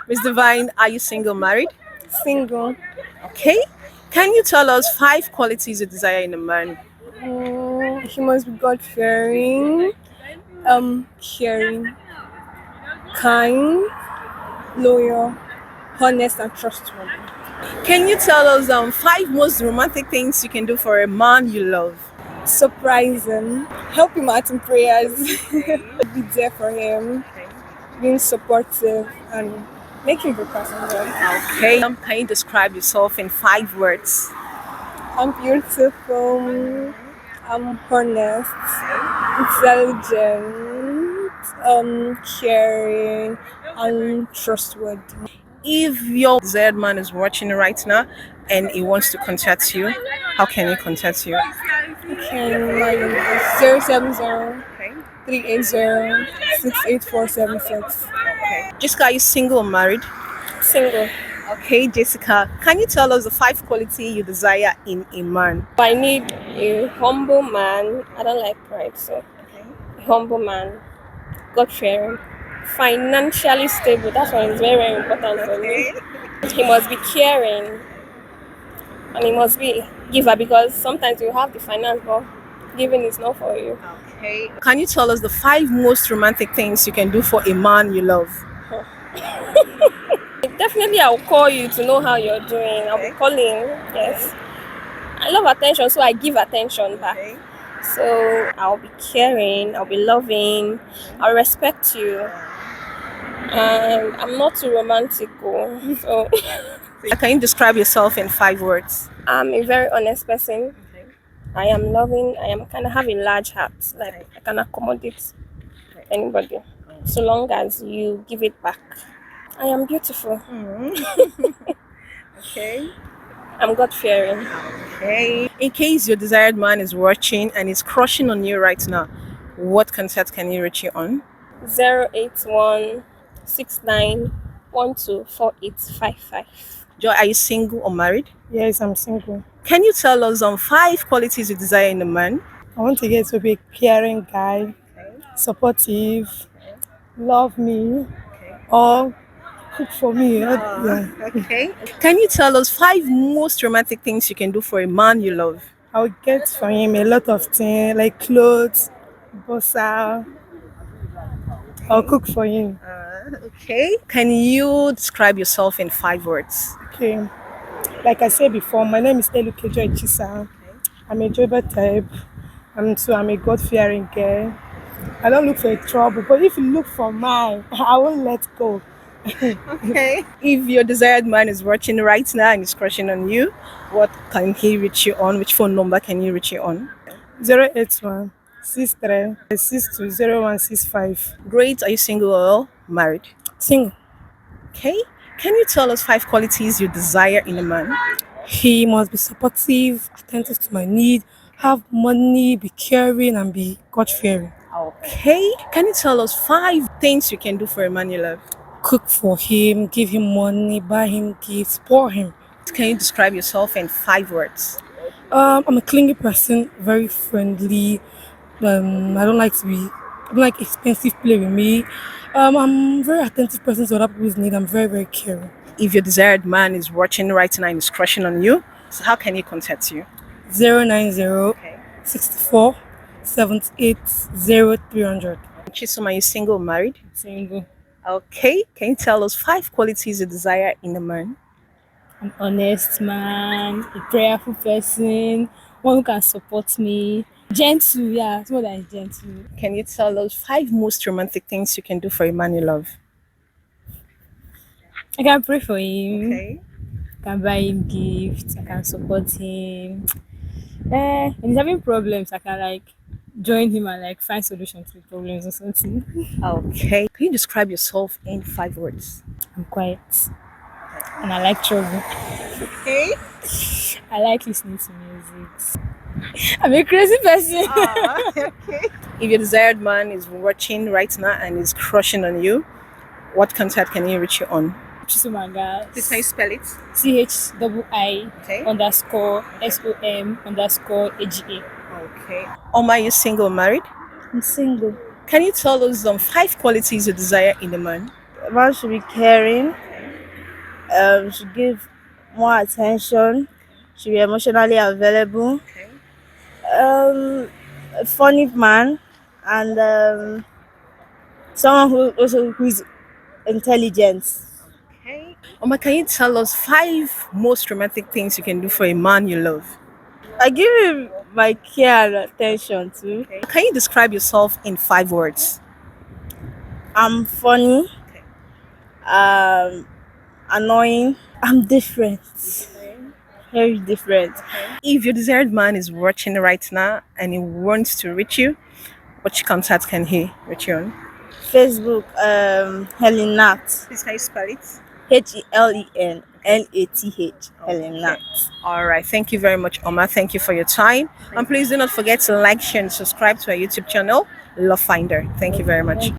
Miss Divine, are you single, married? Single. Okay. Can you tell us five qualities you desire in a man? He must be God fearing, caring, kind, loyal, honest, and trustworthy. Can you tell us five most romantic things you can do for a man you love? Surprising, help him out in prayers, be there for him, being supportive, and making good passenger. Okay. Can you describe yourself in five words? I'm beautiful. I'm honest, intelligent, caring, and trustworthy. If your desired man is watching right now and he wants to contact you, how can he contact you? Okay, my number is 070 Okay. 380 68476. Jessica, are you single or married? Single. Okay, Jessica, can you tell us the five quality you desire in a man? I need a humble man. I don't like pride, so a humble man, God fearing, financially stable. That's one is very, very important for me. He must be caring and he must be giver because sometimes you have the finance, but giving is not for you. Okay. Can you tell us the five most romantic things you can do for a man you love? Definitely, I'll call you to know how you're doing. I'll be calling. Yes, I love attention, so I give attention back. So I'll be caring, I'll be loving, I'll respect you. And I'm not too romantic, so Can you describe yourself in five words? I'm a very honest person. I am loving. I am kind of having large heart. Like I can accommodate anybody, so long as you give it back. I am beautiful. Okay. I'm God fearing. Okay. In case your desired man is watching and is crushing on you right now, what contact can he reach you on? 08169124855. Joy, are you single or married? Yes, I'm single. Can you tell us five qualities you desire in a man? I want to get to be a caring guy, supportive, love me, or cook for me. Yeah. Okay. Can you tell us five most romantic things you can do for a man you love? I will get for him a lot of things like clothes, bossa. I'll cook for him. Okay. Can you describe yourself in five words? Okay. Like I said before, my name is Elukejo Echisa. I'm a driver type. I'm a God-fearing girl. I don't look for trouble, but if you look for mine, I won't let go. Okay. If your desired man is watching right now and is crushing on you, what can he reach you on? Which phone number can he reach you on? 081 63 62 0165. Great. Are you single or married? Single. Okay. Can you tell us five qualities you desire in a man? He must be supportive, attentive to my need, have money, be caring, and be God fearing. Okay. Can you tell us five things you can do for a man you love? Cook for him, give him money, buy him gifts, support him. Can you describe yourself in five words? I'm a clingy person, very friendly. I don't like expensive play with me. I'm a very attentive person to other people's need. I'm very, very caring. If your desired man is watching right now and is crushing on you, so how can he contact you? 090 64 78 0300. Chisom, are you single or married? Single. Okay. Can you tell us five qualities you desire in a man? An honest man, a prayerful person, one who can support me. Gentle, yeah, someone that is gentle. Can you tell us five most romantic things you can do for a man you love? I can pray for him. Okay. I can buy him gifts. I can support him. When he's having problems, I can join him and find solutions to the problems or something. Okay. Can you describe yourself in five words? I'm quiet and I like trouble. Okay. I like listening to music. I'm a crazy person. Okay. If your desired man is watching right now and is crushing on you, what contact can he reach you on? Chisumanga. Please can you spell it? CHII Okay. _SOM_AGA. Okay. Oma, are you single or married? I'm single. Can you tell us five qualities you desire in a man? A man should be caring, Should give more attention. Should be emotionally available. Okay. A funny man, and someone who's intelligent. Okay. Oma, can you tell us 5 most romantic things you can do for a man you love? I give him my care and attention too. Okay. Can you describe yourself in 5 words? I'm funny. Okay. Annoying. I'm different. Very different. If your desired man is watching right now and he wants to reach you, which contact can he reach you on? Facebook, Helen Nat. Please, can you spell it? HELENNATH. Helen Nat. All right. Thank you very much, Oma. Thank you for your time. And please do not forget to like, share, and subscribe to our YouTube channel, Love Finder. Thank you very much.